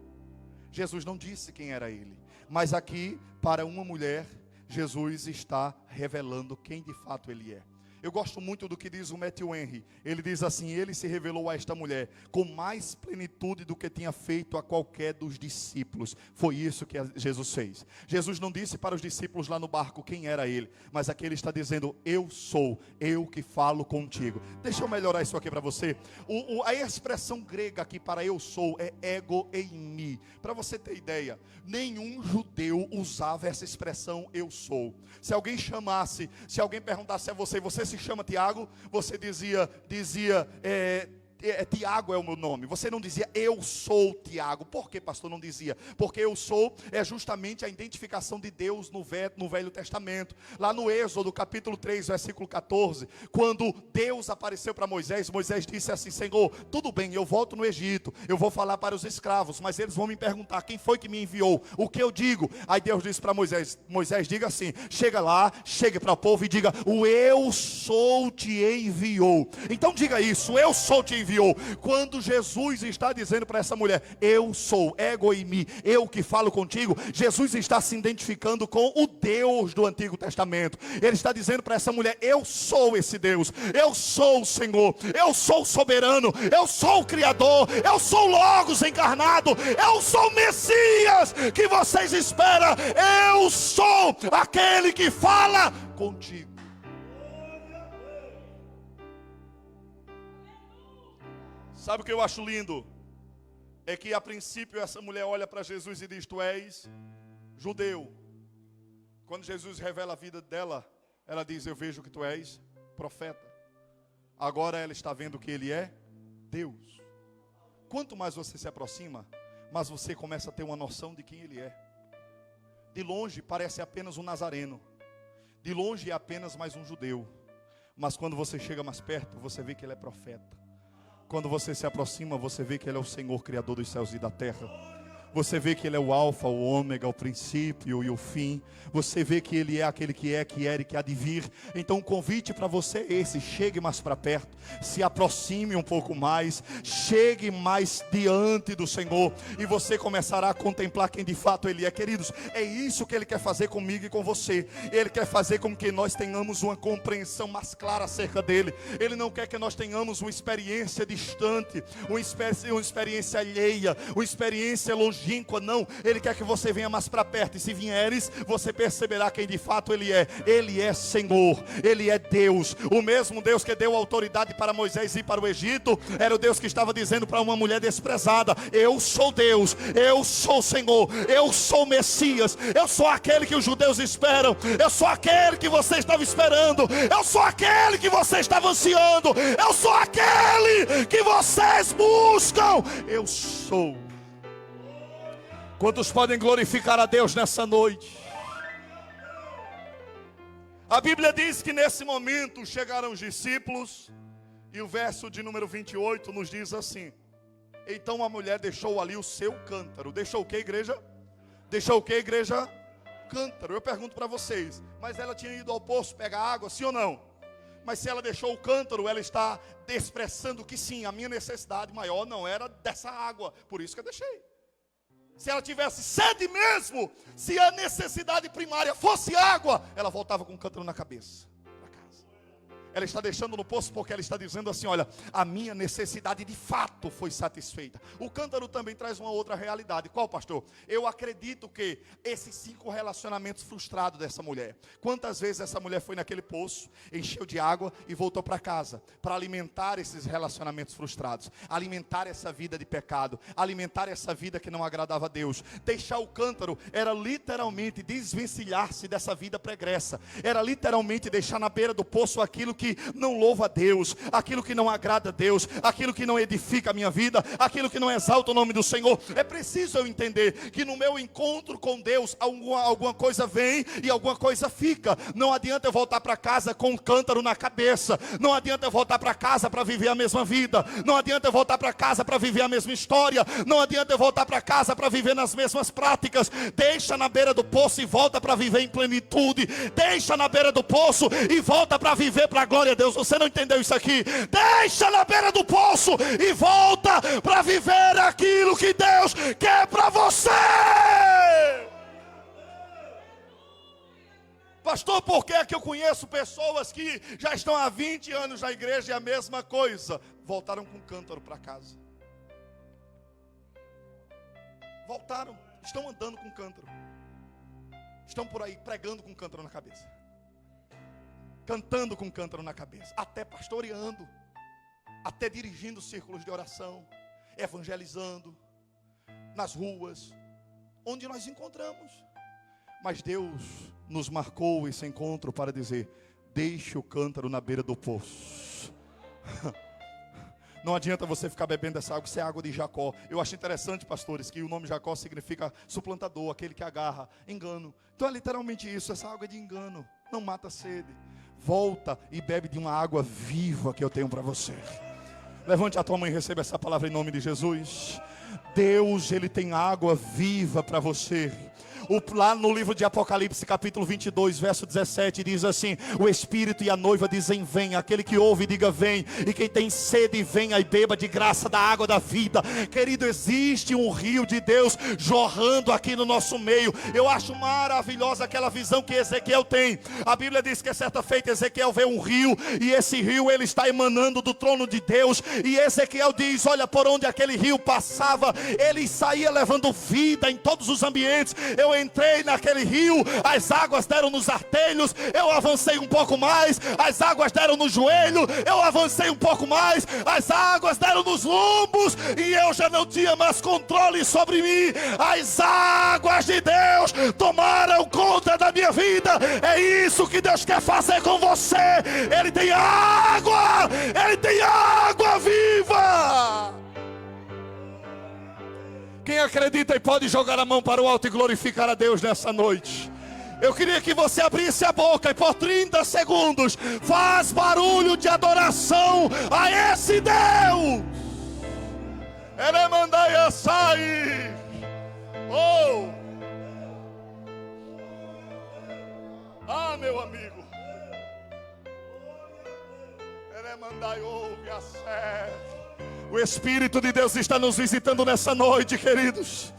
Jesus não disse quem era ele. Mas aqui, para uma mulher, Jesus está revelando quem de fato ele é. Eu gosto muito do que diz o Matthew Henry. Ele diz assim: ele se revelou a esta mulher com mais plenitude do que tinha feito a qualquer dos discípulos. Foi isso que Jesus fez. Jesus não disse para os discípulos lá no barco quem era ele, mas aqui ele está dizendo: eu sou, eu que falo contigo. Deixa eu melhorar isso aqui para você. A expressão grega aqui para eu sou é ego eimi. Para você ter ideia, nenhum judeu usava essa expressão eu sou. Se alguém perguntasse a você: você se chama Tiago? Você dizia Tiago é o meu nome. Você não dizia eu sou Tiago. Por que, pastor, não dizia? Porque eu sou é justamente a identificação de Deus no Velho Testamento. Lá no Êxodo capítulo 3 versículo 14, quando Deus apareceu para Moisés, Moisés disse assim: Senhor, tudo bem, eu volto no Egito, eu vou falar para os escravos, mas eles vão me perguntar quem foi que me enviou, o que eu digo? Aí Deus disse para Moisés: Moisés, diga assim, chega lá, chegue para o povo e diga: o eu sou te enviou. Então diga isso: eu sou te enviou. Quando Jesus está dizendo para essa mulher: eu sou, ego em mim, eu que falo contigo, Jesus está se identificando com o Deus do Antigo Testamento. Ele está dizendo para essa mulher: eu sou esse Deus, eu sou o Senhor, eu sou o soberano, eu sou o Criador, eu sou o Logos encarnado, eu sou o Messias que vocês esperam, eu sou aquele que fala contigo. Sabe o que eu acho lindo? É que a princípio essa mulher olha para Jesus e diz: tu és judeu. Quando Jesus revela a vida dela, ela diz: eu vejo que tu és profeta. Agora ela está vendo que ele é Deus. Quanto mais você se aproxima, mais você começa a ter uma noção de quem ele é. De longe parece apenas um nazareno, de longe é apenas mais um judeu, mas quando você chega mais perto, você vê que ele é profeta. Quando você se aproxima, você vê que ele é o Senhor Criador dos céus e da terra. Você vê que ele é o alfa, o ômega, o princípio e o fim. Você vê que ele é aquele que é, que era e que há de vir. Então o convite para você é esse: chegue mais para perto, se aproxime um pouco mais, chegue mais diante do Senhor, e você começará a contemplar quem de fato ele é. Queridos, é isso que ele quer fazer comigo e com você. Ele quer fazer com que nós tenhamos uma compreensão mais clara acerca dele. Ele não quer que nós tenhamos uma experiência distante, uma experiência alheia, uma experiência longínqua. longínqua, não. Ele quer que você venha mais para perto. E se vieres, você perceberá quem de fato Ele é. Ele é Senhor, Ele é Deus. O mesmo Deus que deu autoridade para Moisés ir para o Egito, era o Deus que estava dizendo para uma mulher desprezada: eu sou Deus, eu sou Senhor, eu sou o Messias, eu sou aquele que os judeus esperam, eu sou aquele que você estava esperando, eu sou aquele que você estava ansiando, eu sou aquele que vocês buscam. Eu sou. Quantos podem glorificar a Deus nessa noite? A Bíblia diz que nesse momento chegaram os discípulos, e o verso de número 28 nos diz assim: então a mulher deixou ali o seu cântaro. Deixou o que, igreja? Deixou o que, igreja? Cântaro. Eu pergunto para vocês, mas ela tinha ido ao poço pegar água, sim ou não? Mas se ela deixou o cântaro, ela está expressando que sim, a minha necessidade maior não era dessa água, por isso que eu deixei. Se ela tivesse sede mesmo, se a necessidade primária fosse água, ela voltava com o cântaro na cabeça para casa. Ela está deixando no poço porque ela está dizendo assim: olha, a minha necessidade de fato foi satisfeita. O cântaro também traz uma outra realidade. Qual, pastor? Eu acredito que esses 5 relacionamentos frustrados dessa mulher. Quantas vezes essa mulher foi naquele poço, encheu de água e voltou para casa para alimentar esses relacionamentos frustrados, alimentar essa vida de pecado, alimentar essa vida que não agradava a Deus. Deixar o cântaro era literalmente desvencilhar-se dessa vida pregressa, era literalmente deixar na beira do poço aquilo que não louva a Deus, aquilo que não agrada a Deus, aquilo que não edifica a minha vida, aquilo que não exalta o nome do Senhor. É preciso eu entender que no meu encontro com Deus alguma coisa vem e alguma coisa fica. Não adianta eu voltar para casa com um cântaro na cabeça, não adianta eu voltar para casa para viver a mesma vida, não adianta eu voltar para casa para viver a mesma história, não adianta eu voltar para casa para viver nas mesmas práticas. Deixa na beira do poço e volta para viver em plenitude. Deixa na beira do poço e volta para viver para a glória de Deus. Você não entendeu isso aqui? Deixa na beira do poço e volta para viver aquilo que Deus quer para você. Pastor, por que é que eu conheço pessoas que já estão há 20 anos na igreja e a mesma coisa? Voltaram com cântaro para casa. Voltaram, estão andando com cântaro. Estão por aí pregando com cântaro na cabeça, cantando com cântaro na cabeça, até pastoreando, até dirigindo círculos de oração, evangelizando nas ruas, onde nós encontramos. Mas Deus nos marcou esse encontro para dizer: deixe o cântaro na beira do poço. Não adianta você ficar bebendo essa água, isso é água de Jacó. Eu acho interessante, pastores, que o nome Jacó significa suplantador, aquele que agarra, engano. Então é literalmente isso, essa água é de engano, não mata a sede. Volta e bebe de uma água viva que eu tenho para você. Levante a tua mão e receba essa palavra em nome de Jesus. Deus, Ele tem água viva para você. Lá no livro de Apocalipse, capítulo 22, verso 17, diz assim: o Espírito e a noiva dizem vem. Aquele que ouve diga vem. E quem tem sede venha e beba de graça da água da vida. Querido, existe um rio de Deus jorrando aqui no nosso meio. Eu acho maravilhosa aquela visão que Ezequiel tem. A Bíblia diz que certa feita Ezequiel vê um rio, e esse rio ele está emanando do trono de Deus. E Ezequiel diz: olha, por onde aquele rio passava, ele saía levando vida em todos os ambientes. Eu entrei naquele rio, as águas deram nos artelhos, eu avancei um pouco mais, as águas deram no joelho, eu avancei um pouco mais, as águas deram nos lombos, e eu já não tinha mais controle sobre mim. As águas de Deus tomaram conta da minha vida. É isso que Deus quer fazer com você. Ele tem água viva. Quem acredita e pode jogar a mão para o alto e glorificar a Deus nessa noite? Eu queria que você abrisse a boca e por 30 segundos faz barulho de adoração a esse Deus. Ele manda sair. Oh! Ah, meu amigo. Ele manda ouve a sério. O Espírito de Deus está nos visitando nessa noite, queridos.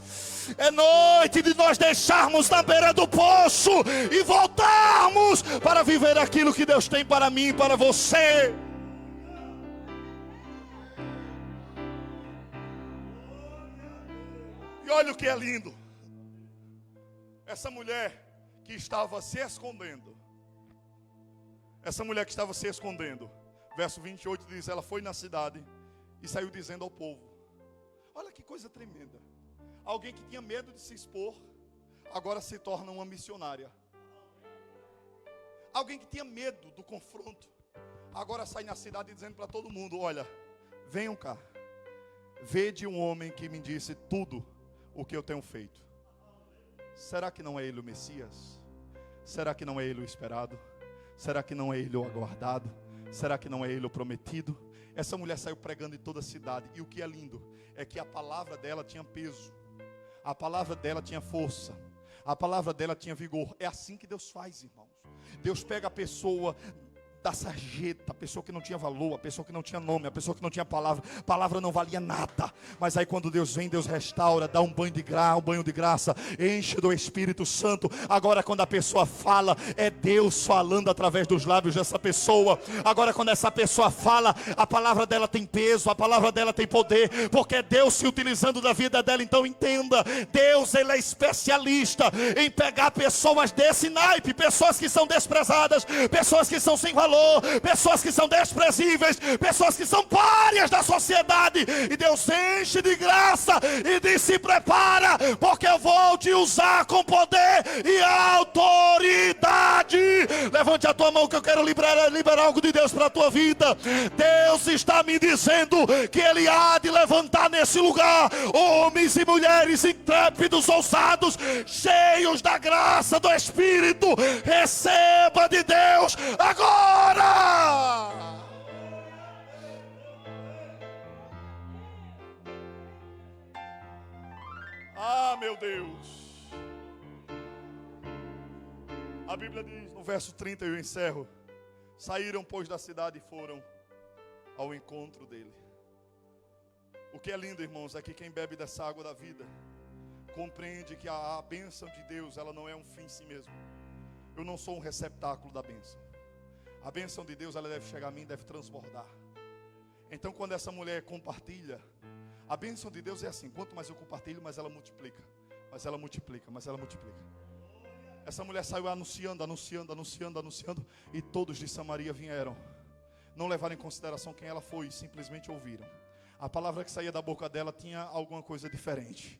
É noite de nós deixarmos na beira do poço e voltarmos para viver aquilo que Deus tem para mim e para você. E olha o que é lindo. Essa mulher que estava se escondendo. Essa mulher que estava se escondendo. Verso 28 diz, ela foi na cidade e saiu dizendo ao povo. Olha que coisa tremenda. Alguém que tinha medo de se expor, agora se torna uma missionária. Alguém que tinha medo do confronto, agora sai na cidade dizendo para todo mundo, olha, venham cá. Vede um homem que me disse tudo o que eu tenho feito. Será que não é ele o Messias? Será que não é ele o esperado? Será que não é ele o aguardado? Será que não é ele o prometido? Essa mulher saiu pregando em toda a cidade. E o que é lindo é que a palavra dela tinha peso. A palavra dela tinha força. A palavra dela tinha vigor. É assim que Deus faz, irmãos. Deus pega a pessoa da sarjeta, a pessoa que não tinha valor, a pessoa que não tinha nome, a pessoa que não tinha palavra. Palavra não valia nada. Mas aí quando Deus vem, Deus restaura, dá um banho de graça, enche do Espírito Santo. Agora quando a pessoa fala, é Deus falando através dos lábios dessa pessoa. Agora quando essa pessoa fala, a palavra dela tem peso, a palavra dela tem poder, porque é Deus se utilizando da vida dela. Então entenda, Deus ele é especialista em pegar pessoas desse naipe, pessoas que são desprezadas, pessoas que são sem valor, pessoas que são desprezíveis, pessoas que são párias da sociedade, e Deus enche de graça e diz, se prepara, porque eu vou te usar com poder e autoridade. Levante a tua mão que eu quero liberar algo de Deus para a tua vida. Deus está me dizendo que Ele há de levantar nesse lugar homens e mulheres intrépidos, ousados, cheios da graça do Espírito. Receba de Deus agora. Ah, meu Deus. A Bíblia diz no verso 30, eu encerro. Saíram, pois, da cidade e foram ao encontro dele. O que é lindo, irmãos, é que quem bebe dessa água da vida compreende que a bênção de Deus, ela não é um fim em si mesmo. Eu não sou um receptáculo da bênção. A bênção de Deus, ela deve chegar a mim, deve transbordar. Então quando essa mulher compartilha, a bênção de Deus é assim, quanto mais eu compartilho, mais ela multiplica. Mas ela multiplica, mas ela multiplica. Essa mulher saiu anunciando, e todos de Samaria vieram. Não levaram em consideração quem ela foi, simplesmente ouviram. A palavra que saía da boca dela tinha alguma coisa diferente.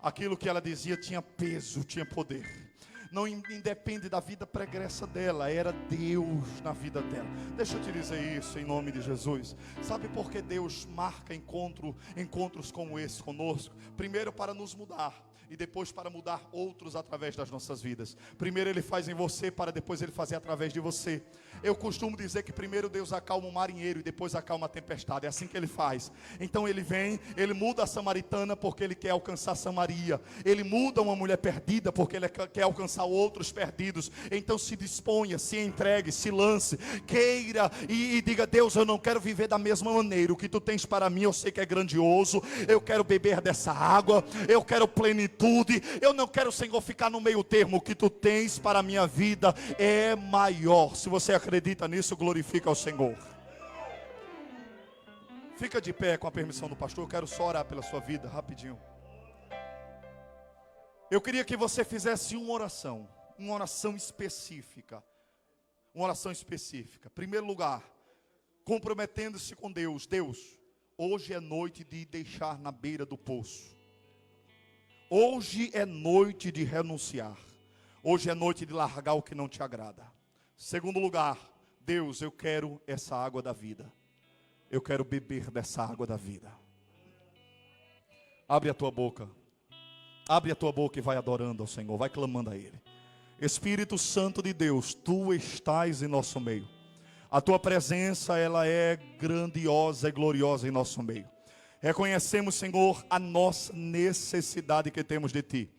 Aquilo que ela dizia tinha peso, tinha poder. Não independe da vida pregressa dela, era Deus na vida dela. Deixa eu te dizer isso em nome de Jesus. Sabe por que Deus marca encontros como esse conosco? Primeiro para nos mudar, e depois para mudar outros através das nossas vidas. Primeiro Ele faz em você, para depois Ele fazer através de você. Eu costumo dizer que primeiro Deus acalma o marinheiro e depois acalma a tempestade. É assim que Ele faz. Então Ele vem, Ele muda a samaritana porque Ele quer alcançar Samaria. Ele muda uma mulher perdida porque Ele quer alcançar outros perdidos. Então se disponha, se entregue, se lance, queira e diga, Deus, eu não quero viver da mesma maneira. O que Tu tens para mim eu sei que é grandioso. Eu quero beber dessa água, eu quero plenitude. Eu não quero, Senhor, ficar no meio termo. O que Tu tens para a minha vida é maior. Se você acredita nisso, glorifica ao Senhor. Fica de pé com a permissão do pastor. Eu quero só orar pela sua vida, rapidinho. Eu queria que você fizesse uma oração específica. Uma oração específica. Em primeiro lugar, comprometendo-se com Deus. Deus, hoje é noite de deixar na beira do poço. Hoje é noite de renunciar. Hoje é noite de largar o que não te agrada. Segundo lugar, Deus, eu quero essa água da vida. Eu quero beber dessa água da vida. Abre a tua boca. Abre a tua boca e vai adorando ao Senhor. Vai clamando a Ele. Espírito Santo de Deus, Tu estás em nosso meio. A Tua presença, ela é grandiosa e gloriosa em nosso meio. Reconhecemos, Senhor, a nossa necessidade que temos de Ti.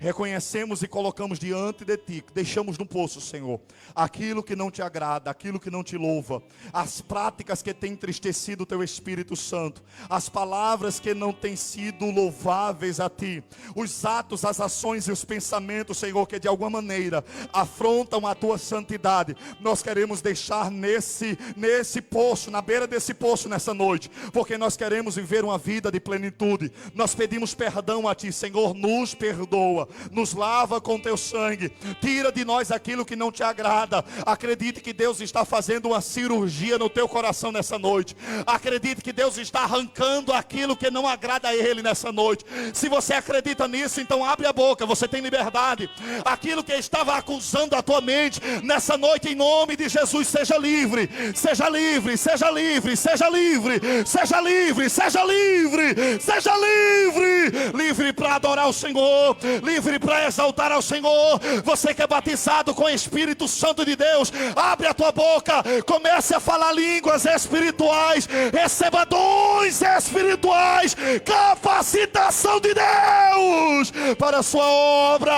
Reconhecemos e colocamos diante de Ti, deixamos no poço, Senhor, aquilo que não Te agrada, aquilo que não Te louva, as práticas que têm entristecido o Teu Espírito Santo, as palavras que não têm sido louváveis a Ti, os atos, as ações e os pensamentos, Senhor, que de alguma maneira afrontam a Tua santidade. Nós queremos deixar nesse poço, na beira desse poço nessa noite, porque nós queremos viver uma vida de plenitude. Nós pedimos perdão a Ti, Senhor, nos perdoa, nos lava com Teu sangue, tira de nós aquilo que não Te agrada. Acredite que Deus está fazendo uma cirurgia no teu coração nessa noite. Acredite que Deus está arrancando aquilo que não agrada a Ele nessa noite. Se você acredita nisso, então abre a boca, você tem liberdade. Aquilo que estava acusando a tua mente nessa noite, em nome de Jesus, seja livre, seja livre, seja livre, seja livre, seja livre, seja livre, seja livre, livre para adorar o Senhor, livre para exaltar ao Senhor. Você que é batizado com o Espírito Santo de Deus, abre a tua boca, comece a falar línguas espirituais, receba dons espirituais, capacitação de Deus para a sua obra.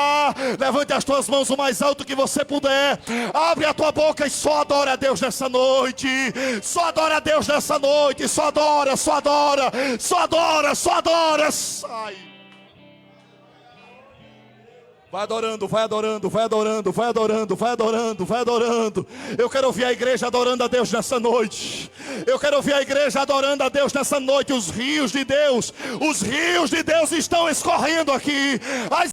Levante as tuas mãos o mais alto que você puder, abre a tua boca e só adora a Deus nessa noite, só adora a Deus nessa noite, só adora, só adora, só adora, só adora. Sai. Vai adorando, vai adorando, vai adorando, vai adorando, vai adorando, vai adorando. Eu quero ouvir a igreja adorando a Deus nessa noite. Eu quero ouvir a igreja adorando a Deus nessa noite. Os rios de Deus estão escorrendo aqui. As